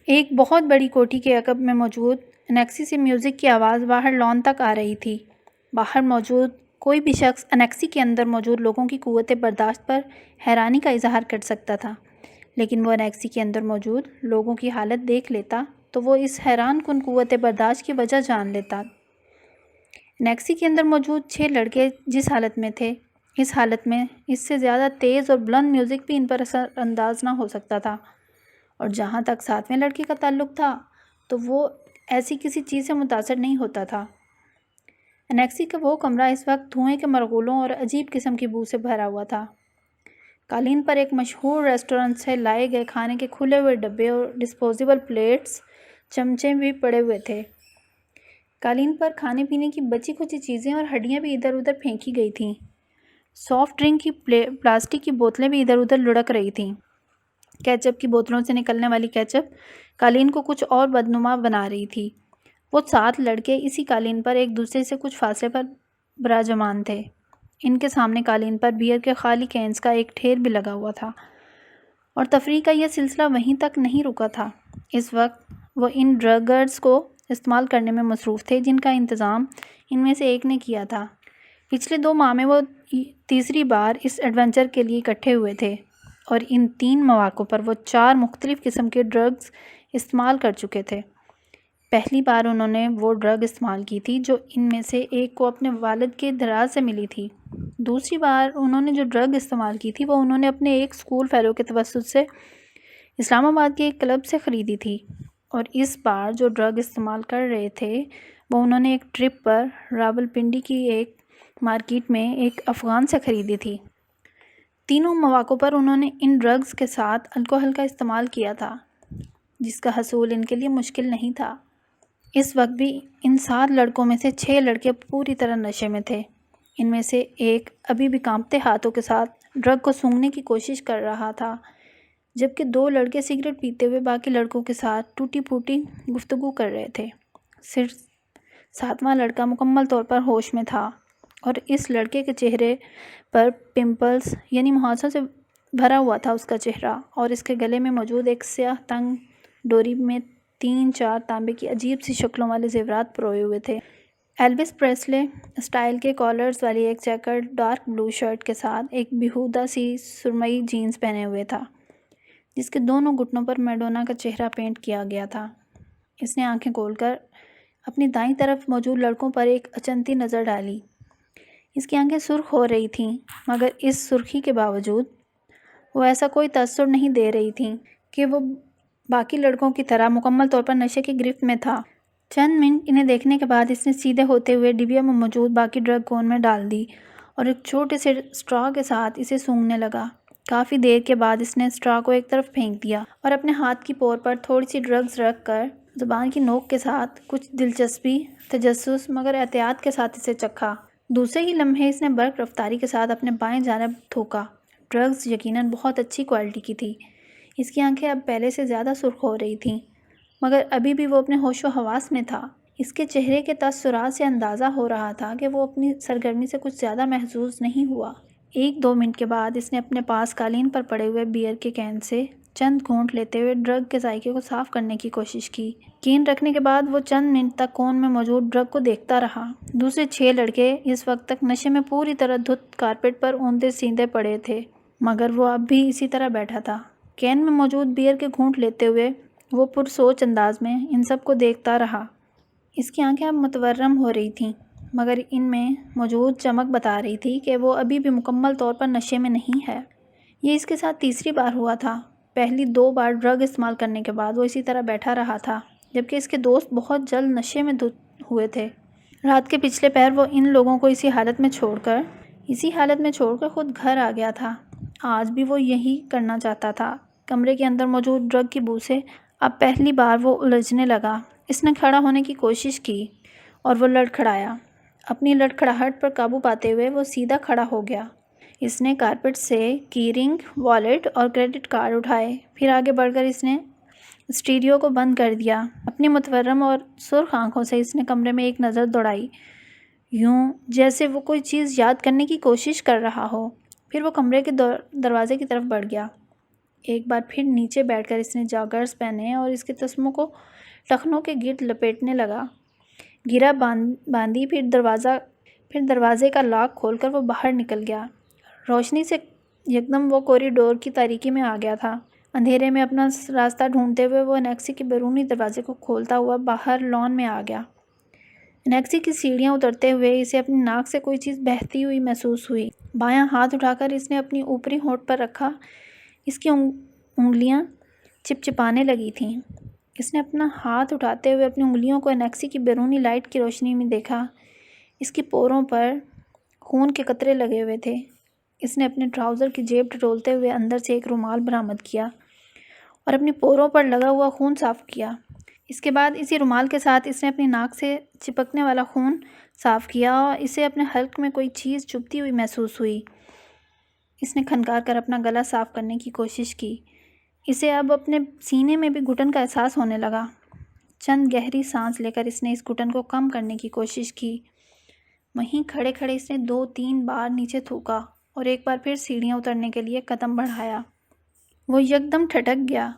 ایک بہت بڑی کوٹھی کے عقب میں موجود انیکسی سے میوزک کی آواز باہر لان تک آ رہی تھی۔ باہر موجود کوئی بھی شخص انیکسی کے اندر موجود لوگوں کی قوت برداشت پر حیرانی کا اظہار کر سکتا تھا، لیکن وہ انیکسی کے اندر موجود لوگوں کی حالت دیکھ لیتا تو وہ اس حیران کن قوت برداشت کی وجہ جان لیتا۔ انیکسی کے اندر موجود 6 لڑکے جس حالت میں تھے، اس حالت میں اس سے زیادہ تیز اور بلند میوزک بھی ان پر اثر انداز نہ ہو سکتا تھا، اور جہاں تک 7ویں لڑکے کا تعلق تھا تو وہ ایسی کسی چیز سے متاثر نہیں ہوتا تھا۔ انیکسی کا وہ کمرہ اس وقت دھوئیں کے مرغولوں اور عجیب قسم کی بو سے بھرا ہوا تھا۔ قالین پر ایک مشہور ریسٹورنٹ سے لائے گئے کھانے کے کھلے ہوئے ڈبے اور ڈسپوزیبل پلیٹس، چمچے بھی پڑے ہوئے تھے۔ قالین پر کھانے پینے کی بچی کھچی چیزیں اور ہڈیاں بھی ادھر ادھر پھینکی گئی تھیں۔ سافٹ ڈرنک کی پلاسٹک کی بوتلیں بھی ادھر ادھر لڑک رہی تھیں۔ کیچپ کی بوتلوں سے نکلنے والی کیچپ قالین کو کچھ اور بدنما بنا رہی تھی۔ وہ 7 لڑکے اسی قالین پر ایک دوسرے سے کچھ فاصلے پر براجمان تھے۔ ان کے سامنے قالین پر بیئر کے خالی کینز کا ایک ڈھیر بھی لگا ہوا تھا، اور تفریح کا یہ سلسلہ وہیں تک نہیں رکا تھا۔ اس وقت وہ ان ڈرگرز کو استعمال کرنے میں مصروف تھے جن کا انتظام ان میں سے ایک نے کیا تھا۔ پچھلے 2 ماہ میں وہ تیسری بار اس ایڈونچر کے لیے اکٹھے ہوئے تھے، اور ان 3 مواقع پر وہ 4 مختلف قسم کے ڈرگز استعمال کر چکے تھے۔ پہلی بار انہوں نے وہ ڈرگ استعمال کی تھی جو ان میں سے ایک کو اپنے والد کے دراز سے ملی تھی۔ دوسری بار انہوں نے جو ڈرگ استعمال کی تھی وہ انہوں نے اپنے ایک اسکول فیلو کے توسط سے اسلام آباد کے ایک کلب سے خریدی تھی، اور اس بار جو ڈرگ استعمال کر رہے تھے وہ انہوں نے ایک ٹرپ پر راولپنڈی کی ایک مارکیٹ میں ایک افغان سے خریدی تھی۔ تینوں مواقع پر انہوں نے ان ڈرگز کے ساتھ الکوہل کا استعمال کیا تھا، جس کا حصول ان کے لیے مشکل نہیں تھا۔ اس وقت بھی ان 7 لڑکوں میں سے 6 لڑکے پوری طرح نشے میں تھے۔ ان میں سے ایک ابھی بھی کانپتے ہاتھوں کے ساتھ ڈرگ کو سونگھنے کی کوشش کر رہا تھا، جبکہ 2 لڑکے سگریٹ پیتے ہوئے باقی لڑکوں کے ساتھ ٹوٹی پھوٹی گفتگو کر رہے تھے۔ صرف 7واں لڑکا مکمل طور پر ہوش میں تھا، اور اس لڑکے کے چہرے پر پمپلز یعنی مہاسوں سے بھرا ہوا تھا اس کا چہرہ، اور اس کے گلے میں موجود ایک سیاہ تنگ ڈوری میں 3-4 تانبے کی عجیب سی شکلوں والے زیورات پروئے ہوئے تھے۔ ایلوس پریسلے اسٹائل کے کالرز والی ایک چیکرڈ ڈارک بلو شرٹ کے ساتھ ایک بیہودہ سی سرمئی جینز پہنے ہوئے تھا، جس کے دونوں گھٹنوں پر میڈونا کا چہرہ پینٹ کیا گیا تھا۔ اس نے آنکھیں کھول کر اپنی دائیں طرف موجود لڑکوں پر ایک اچنتی نظر ڈالی۔ اس کی آنکھیں سرخ ہو رہی تھیں، مگر اس سرخی کے باوجود وہ ایسا کوئی تاثر نہیں دے رہی تھیں کہ وہ باقی لڑکوں کی طرح مکمل طور پر نشے کی گرفت میں تھا۔ چند منٹ انہیں دیکھنے کے بعد اس نے سیدھے ہوتے ہوئے ڈبیا میں موجود باقی ڈرگ کون میں ڈال دی اور ایک چھوٹے سے اسٹرا کے ساتھ اسے سونگھنے لگا۔ کافی دیر کے بعد اس نے اسٹرا کو ایک طرف پھینک دیا اور اپنے ہاتھ کی پور پر تھوڑی سی ڈرگز رکھ کر زبان کی نوک کے ساتھ کچھ دلچسپی، تجسس مگر احتیاط کے ساتھ اسے چکھا۔ دوسرے ہی لمحے اس نے برق رفتاری کے ساتھ اپنے بائیں جانب تھوکا۔ ڈرگز یقیناً بہت اچھی کوالٹی کی تھی۔ اس کی آنکھیں اب پہلے سے زیادہ سرخ ہو رہی تھیں، مگر ابھی بھی وہ اپنے ہوش و حواس میں تھا۔ اس کے چہرے کے تاثرات سے اندازہ ہو رہا تھا کہ وہ اپنی سرگرمی سے کچھ زیادہ محظوظ نہیں ہوا۔ 1-2 منٹ کے بعد اس نے اپنے پاس قالین پر پڑے ہوئے بیئر کے کین سے چند گھونٹ لیتے ہوئے ڈرگ کے ذائقے کو صاف کرنے کی کوشش کی۔ کین رکھنے کے بعد وہ چند منٹ تک کون میں موجود ڈرگ کو دیکھتا رہا۔ دوسرے 6 لڑکے اس وقت تک نشے میں پوری طرح دھت کارپیٹ پر اونتے سیدھے پڑے تھے، مگر وہ اب بھی اسی طرح بیٹھا تھا۔ کین میں موجود بیئر کے گھونٹ لیتے ہوئے وہ پرسوچ انداز میں ان سب کو دیکھتا رہا۔ اس کی آنکھیں اب متورم ہو رہی تھیں، مگر ان میں موجود چمک بتا رہی تھی کہ وہ ابھی بھی مکمل طور پر نشے میں نہیں ہے۔ یہ اس کے ساتھ تیسری بار ہوا تھا۔ پہلی 2 بار ڈرگ استعمال کرنے کے بعد وہ اسی طرح بیٹھا رہا تھا، جبکہ اس کے دوست بہت جلد نشے میں دھت ہوئے تھے۔ رات کے پچھلے پہر وہ ان لوگوں کو اسی حالت میں چھوڑ کر خود گھر آ گیا تھا۔ آج بھی وہ یہی کرنا چاہتا تھا۔ کمرے کے اندر موجود ڈرگ کی بو سے اب پہلی بار وہ الجھنے لگا۔ اس نے کھڑا ہونے کی کوشش کی اور وہ لڑکھڑایا۔ اپنی لڑکھڑاہٹ پر قابو پاتے ہوئے وہ سیدھا کھڑا ہو گیا۔ اس نے کارپیٹ سے کی رنگ، والیٹ اور کریڈٹ کارڈ اٹھائے۔ پھر آگے بڑھ کر اس نے اسٹیریو کو بند کر دیا۔ اپنی متورم اور سرخ آنکھوں سے اس نے کمرے میں ایک نظر دوڑائی، یوں جیسے وہ کوئی چیز یاد کرنے کی کوشش کر رہا ہو۔ پھر وہ کمرے کے دروازے کی طرف بڑھ گیا۔ ایک بار پھر نیچے بیٹھ کر اس نے جاگرز پہنے اور اس کے تسموں کو ٹخنوں کے گرد لپیٹنے لگا۔ گرہ باندھی، پھر دروازے کا لاک کھول کر وہ باہر نکل گیا۔ روشنی سے یکدم وہ کوریڈور کی تاریکی میں آ گیا تھا۔ اندھیرے میں اپنا راستہ ڈھونڈتے ہوئے وہ انیکسی کے بیرونی دروازے کو کھولتا ہوا باہر لان میں آ گیا۔ انیکسی کی سیڑھیاں اترتے ہوئے اسے اپنی ناک سے کوئی چیز بہتی ہوئی محسوس ہوئی۔ بایاں ہاتھ اٹھا کر اس نے اپنی اوپری ہونٹ پر رکھا۔ اس کی انگلیاں چپچپانے لگی تھیں۔ اس نے اپنا ہاتھ اٹھاتے ہوئے اپنی انگلیوں کو انیکسی کی بیرونی لائٹ کی روشنی میں دیکھا۔ اس کی پوروں پر خون کے قطرے لگے ہوئے تھے۔ اس نے اپنے ٹراؤزر کی جیب ٹٹولتے ہوئے اندر سے ایک رومال برآمد کیا اور اپنی پوروں پر لگا ہوا خون صاف کیا۔ اس کے بعد اسی رومال کے ساتھ اس نے اپنی ناک سے چپکنے والا خون صاف کیا اور اسے اپنے حلق میں کوئی چیز چبھتی ہوئی محسوس ہوئی۔ اس نے کھنکار کر اپنا گلا صاف کرنے کی کوشش کی۔ اسے اب اپنے سینے میں بھی گھٹن کا احساس ہونے لگا۔ چند گہری سانس لے کر اس نے اس گھٹن کو کم کرنے کی کوشش کی۔ وہیں کھڑے کھڑے اس نے 2-3 بار نیچے تھوکا اور ایک بار پھر سیڑھیاں اترنے کے لیے قدم بڑھایا۔ وہ یکدم ٹھٹک گیا۔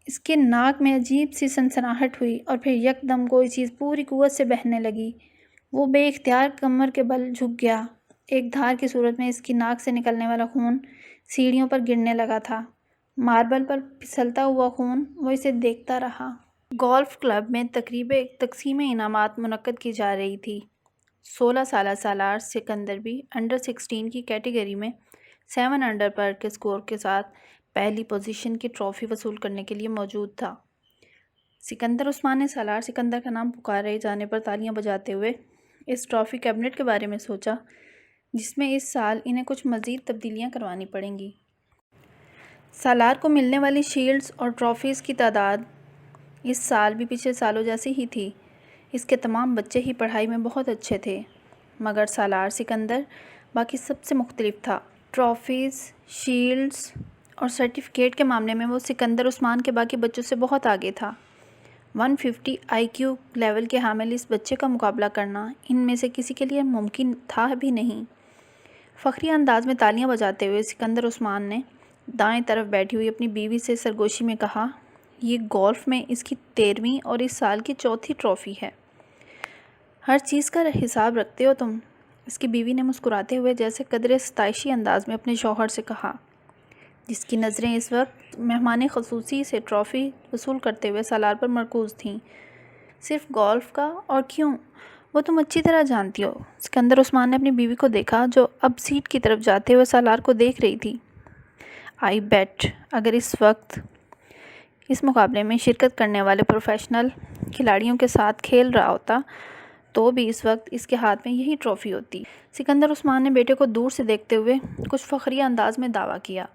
اس کے ناک میں عجیب سی سنسناہٹ ہوئی اور پھر یکدم کوئی چیز پوری قوت سے بہنے لگی۔ وہ بے اختیار کمر کے بل جھک گیا۔ ایک دھار کی صورت میں اس کی ناک سے نکلنے والا خون سیڑھیوں پر گرنے لگا تھا۔ ماربل پر پھسلتا ہوا خون۔ وہ اسے دیکھتا رہا۔ گولف کلب میں تقریب تقسیم انعامات منعقد کی جا رہی تھی۔ 16 سالہ سالار سکندر بھی انڈر 16 کی کیٹیگری میں 7 انڈر پر کے سکور کے ساتھ پہلی پوزیشن کی ٹرافی وصول کرنے کے لیے موجود تھا۔ سکندر عثمان نے سالار سکندر کا نام پکارے جانے پر تالیاں بجاتے ہوئے اس ٹرافی کیبنٹ کے بارے میں سوچا، جس میں اس سال انہیں کچھ مزید تبدیلیاں کروانی پڑیں گی۔ سالار کو ملنے والی شیلڈز اور ٹرافیز کی تعداد اس سال بھی پچھلے سالوں جیسی ہی تھی۔ اس کے تمام بچے ہی پڑھائی میں بہت اچھے تھے، مگر سالار سکندر باقی سب سے مختلف تھا۔ ٹرافیز، شیلڈز اور سرٹیفکیٹ کے معاملے میں وہ سکندر عثمان کے باقی بچوں سے بہت آگے تھا۔ 150 آئی کیو لیول کے حامل اس بچے کا مقابلہ کرنا ان میں سے کسی کے لیے ممکن تھا بھی نہیں۔ فخری انداز میں تالیاں بجاتے ہوئے سکندر عثمان نے دائیں طرف بیٹھی ہوئی اپنی بیوی سے سرگوشی میں کہا، یہ گولف میں اس کی 13ویں اور اس سال کی 4تھی ٹرافی ہے۔ ہر چیز کا حساب رکھتے ہو تم، اس کی بیوی نے مسکراتے ہوئے جیسے قدرے ستائشی انداز میں اپنے شوہر سے کہا، جس کی نظریں اس وقت مہمان خصوصی سے ٹرافی وصول کرتے ہوئے سالار پر مرکوز تھیں۔ صرف گولف کا؟ اور کیوں؟ وہ تم اچھی طرح جانتی ہو۔ سکندر عثمان نے اپنی بیوی کو دیکھا جو اب سیٹ کی طرف جاتے ہوئے سالار کو دیکھ رہی تھی۔ آئی بیٹ اگر اس وقت اس مقابلے میں شرکت کرنے والے پروفیشنل کھلاڑیوں کے ساتھ کھیل رہا ہوتا تو بھی اس وقت اس کے ہاتھ میں یہی ٹرافی ہوتی۔ سکندر عثمان نے بیٹے کو دور سے دیکھتے ہوئے کچھ فخریہ انداز میں دعویٰ کیا۔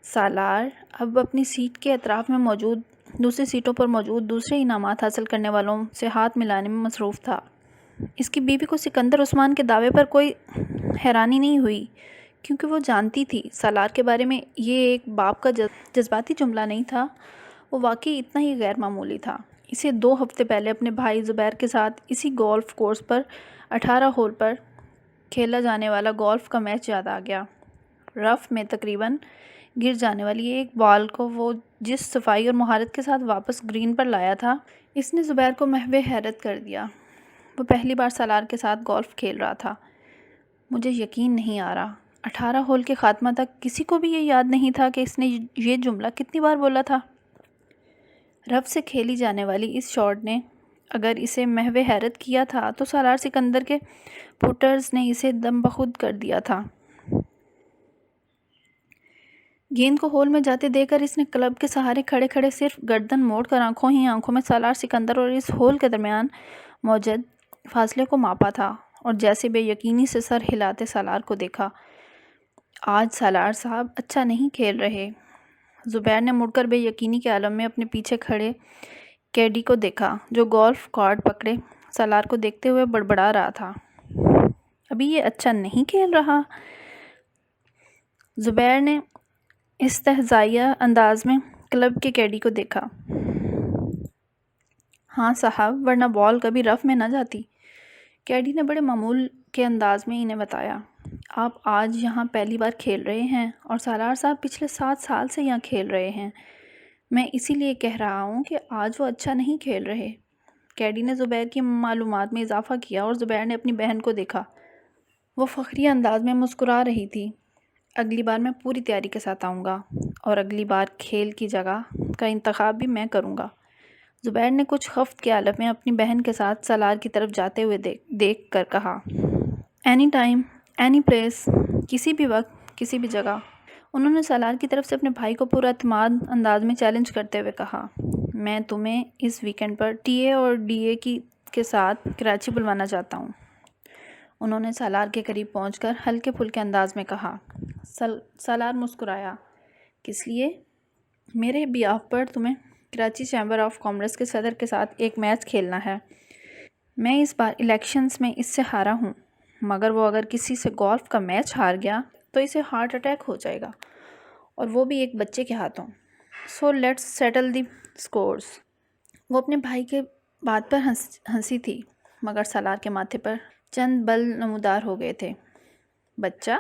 سالار اب اپنی سیٹ کے اطراف میں موجود دوسری سیٹوں پر موجود دوسرے انعامات حاصل کرنے والوں سے ہاتھ ملانے میں مصروف تھا۔ اس کی بیوی کو سکندر عثمان کے دعوے پر کوئی حیرانی نہیں ہوئی، کیونکہ وہ جانتی تھی سالار کے بارے میں یہ ایک باپ کا جذباتی جملہ نہیں تھا، وہ واقعی اتنا ہی غیر معمولی تھا۔ اسے 2 ہفتے پہلے اپنے بھائی زبیر کے ساتھ اسی گولف کورس پر 18 ہول پر کھیلا جانے والا گولف کا میچ یاد آ گیا۔ رف میں تقریباً گر جانے والی ایک بال کو وہ جس صفائی اور مہارت کے ساتھ واپس گرین پر لایا تھا، اس نے زبیر کو محو حیرت کر دیا۔ وہ پہلی بار سالار کے ساتھ گولف کھیل رہا تھا۔ مجھے یقین نہیں آ رہا، 18 ہول کے خاتمہ تک کسی کو بھی یہ یاد نہیں تھا کہ اس نے یہ جملہ کتنی بار بولا تھا۔ رف سے کھیلی جانے والی اس شاٹ نے اگر اسے محو حیرت کیا تھا تو سالار سکندر کے پٹرز نے اسے دم بخود کر دیا تھا۔ گیند کو ہول میں جاتے دیکھ کر اس نے کلب کے سہارے کھڑے کھڑے صرف گردن موڑ کر آنکھوں ہی آنکھوں میں سالار سکندر اور اس ہول کے درمیان موجود فاصلے کو ماپا تھا اور جیسے بے یقینی سے سر ہلاتے سالار کو دیکھا۔ آج سالار صاحب اچھا نہیں کھیل رہے۔ زبیر نے مڑ کر بے یقینی کے عالم میں اپنے پیچھے کھڑے کیڈی کو دیکھا جو گولف کارٹ پکڑے سالار کو دیکھتے ہوئے بڑبڑا رہا تھا، ابھی یہ اچھا نہیں کھیل رہا؟ زبیر نے استہزائیہ انداز میں کلب کے کیڈی کو دیکھا۔ ہاں صاحب، ورنہ بال کبھی رف میں نہ جاتی، کیڈی نے بڑے معمول کے انداز میں انہیں بتایا۔ آپ آج یہاں پہلی بار کھیل رہے ہیں اور سالار صاحب پچھلے 7 سال سے یہاں کھیل رہے ہیں۔ میں اسی لیے کہہ رہا ہوں کہ آج وہ اچھا نہیں کھیل رہے۔ کیڈی نے زبیر کی معلومات میں اضافہ کیا اور زبیر نے اپنی بہن کو دیکھا۔ وہ فخریہ انداز میں مسکرا رہی تھی۔ اگلی بار میں پوری تیاری کے ساتھ آؤں گا اور اگلی بار کھیل کی جگہ کا انتخاب بھی میں کروں گا۔ زبیر نے کچھ خفت کے عالم میں اپنی بہن کے ساتھ سالار کی طرف جاتے ہوئے دیکھ کر کہا، اینی ٹائم، اینی پلیس، کسی بھی وقت، کسی بھی جگہ۔ انہوں نے سالار کی طرف سے اپنے بھائی کو پورا اعتماد انداز میں چیلنج کرتے ہوئے کہا، میں تمہیں اس ویکنڈ پر ٹی اے اور ڈی اے کے ساتھ کراچی بلوانا چاہتا ہوں۔ انہوں نے سالار کے قریب پہنچ کر ہلکے پھلکے انداز میں کہا۔ سالار مسکرایا، کس لیے؟ میرے بیاف پر تمہیں کراچی چیمبر آف کامرس کے صدر کے ساتھ ایک میچ کھیلنا ہے۔ میں اس بار الیکشنز میں اس سے ہارا ہوں، مگر وہ اگر کسی سے گولف کا میچ ہار گیا تو اسے ہارٹ اٹیک ہو جائے گا، اور وہ بھی ایک بچے کے ہاتھوں۔ So let's settle the scores. وہ اپنے بھائی کے بات پر ہنسی تھی، مگر سالار کے ماتھے پر چند بل نمودار ہو گئے تھے۔ بچہ؟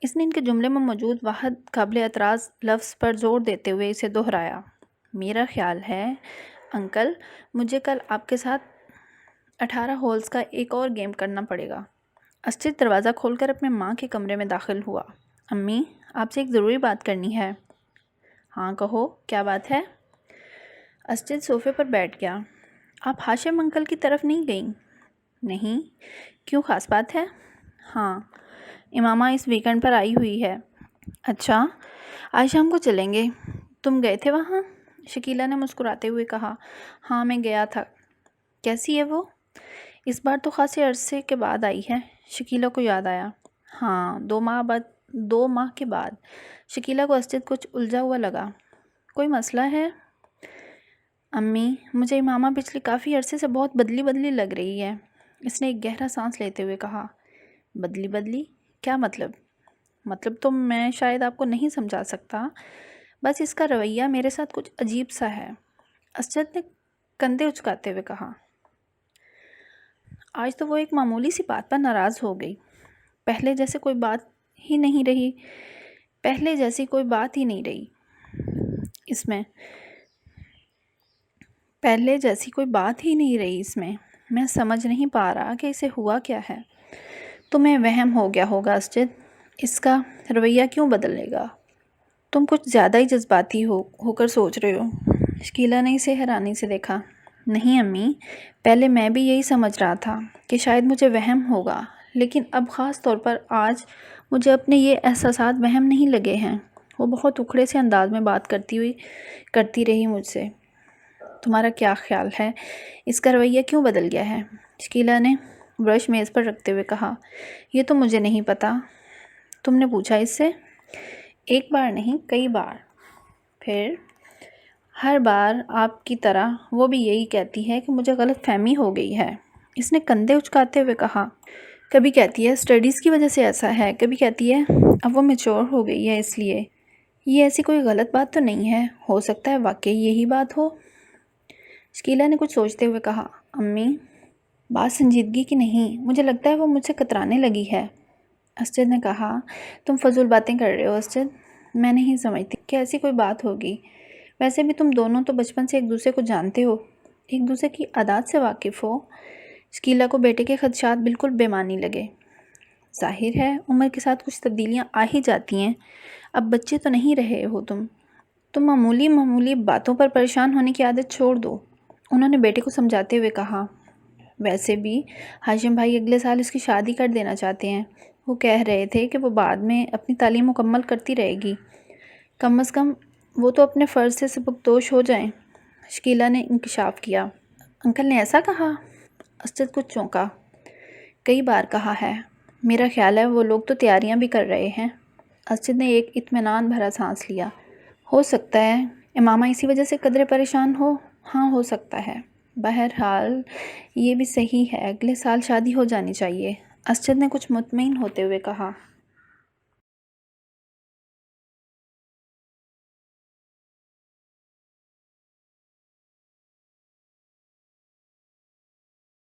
اس نے ان کے جملے میں موجود واحد قابل اعتراض لفظ پر زور دیتے ہوئے اسے دہرایا۔ میرا خیال ہے انکل، مجھے کل آپ کے ساتھ 18 ہولز کا ایک اور گیم کرنا پڑے گا۔ اسجد دروازہ کھول کر اپنے ماں کے کمرے میں داخل ہوا۔ امی، آپ سے ایک ضروری بات کرنی ہے۔ ہاں کہو، کیا بات ہے؟ اسجد صوفے پر بیٹھ گیا۔ آپ ہاشم انکل کی طرف نہیں گئیں؟ نہیں، کیوں، خاص بات ہے؟ ہاں، امامہ اس ویکنڈ پر آئی ہوئی ہے۔ اچھا، آج شام کو چلیں گے۔ تم گئے تھے وہاں؟ شکیلہ نے مسکراتے ہوئے کہا، ہاں میں گیا تھا۔ کیسی ہے وہ؟ اس بار تو خاصے عرصے کے بعد آئی ہے۔ شکیلہ کو یاد آیا۔ ہاں، 2 ماہ کے بعد۔ شکیلہ کو اسجد کچھ الجھا ہوا لگا۔ کوئی مسئلہ ہے؟ امی، مجھے امامہ پچھلے کافی عرصے سے بہت بدلی لگ رہی ہے۔ اس نے ایک گہرا سانس لیتے ہوئے کہا۔ بدلی؟ کیا مطلب؟ مطلب تو میں شاید آپ کو نہیں سمجھا سکتا، بس اس کا رویہ میرے ساتھ کچھ عجیب سا ہے۔ اسجد نے کندھے اچکاتے ہوئے کہا۔ آج تو وہ ایک معمولی سی بات پر ناراض ہو گئی۔ پہلے جیسی کوئی بات ہی نہیں رہی اس میں۔ میں سمجھ نہیں پا رہا کہ اسے ہوا کیا ہے۔ تمہیں وہم ہو گیا ہوگا اسجد، اس کا رویہ کیوں بدلے گا؟ تم کچھ زیادہ ہی جذباتی ہو کر سوچ رہے ہو۔ شکیلہ نے اسے حیرانی سے دیکھا۔ نہیں امی، پہلے میں بھی یہی سمجھ رہا تھا کہ شاید مجھے وہم ہوگا، لیکن اب خاص طور پر آج مجھے اپنے یہ احساسات وہم نہیں لگے ہیں۔ وہ بہت اکھڑے سے انداز میں بات کرتی رہی مجھ سے۔ تمہارا کیا خیال ہے اس کا رویہ کیوں بدل گیا ہے؟ شکیلہ نے برش میز پر رکھتے ہوئے کہا۔ یہ تو مجھے نہیں پتا۔ تم نے پوچھا اس سے؟ ایک بار نہیں، کئی بار۔ پھر؟ ہر بار آپ کی طرح وہ بھی یہی کہتی ہے کہ مجھے غلط فہمی ہو گئی ہے۔ اس نے کندھے اچکاتے ہوئے کہا۔ کبھی کہتی ہے اسٹڈیز کی وجہ سے ایسا ہے، کبھی کہتی ہے اب وہ میچور ہو گئی ہے اس لیے۔ یہ ایسی کوئی غلط بات تو نہیں ہے، ہو سکتا ہے واقعی یہی بات ہو۔ شکیلہ نے کچھ سوچتے ہوئے کہا۔ امی، بات سنجیدگی کی نہیں، مجھے لگتا ہے وہ مجھ سے کترانے لگی ہے۔ اسجد نے کہا۔ تم فضول باتیں کر رہے ہو اسجد، میں نہیں سمجھتی کہ ایسی کوئی بات ہوگی۔ ویسے بھی تم دونوں تو بچپن سے ایک دوسرے کو جانتے ہو، ایک دوسرے کی عادات سے واقف ہو۔ شکیلہ کو بیٹے کے خدشات بالکل بے معنی لگے۔ ظاہر ہے عمر کے ساتھ کچھ تبدیلیاں آ ہی جاتی ہیں، اب بچے تو نہیں رہے ہو تم معمولی باتوں پر پریشان ہونے کی عادت چھوڑ دو، انہوں نے بیٹے کو سمجھاتے ہوئے کہا۔ ویسے بھی ہاشم بھائی اگلے سال اس کی شادی کر دینا چاہتے ہیں، وہ کہہ رہے تھے کہ وہ بعد میں اپنی تعلیم مکمل کرتی رہے گی، کم از کم وہ تو اپنے فرض سے سبکدوش ہو جائیں۔ شکیلہ نے انکشاف کیا۔ انکل نے ایسا کہا؟ اسجد کچھ چونکا۔ کئی بار کہا ہے، میرا خیال ہے وہ لوگ تو تیاریاں بھی کر رہے ہیں۔ اسجد نے ایک اطمینان بھرا سانس لیا۔ ہو سکتا ہے امامہ اسی وجہ سے قدرے پریشان ہو۔ ہاں ہو سکتا ہے، بہرحال یہ بھی صحیح ہے، اگلے سال شادی ہو جانی چاہیے، اسجد نے کچھ مطمئن ہوتے ہوئے کہا۔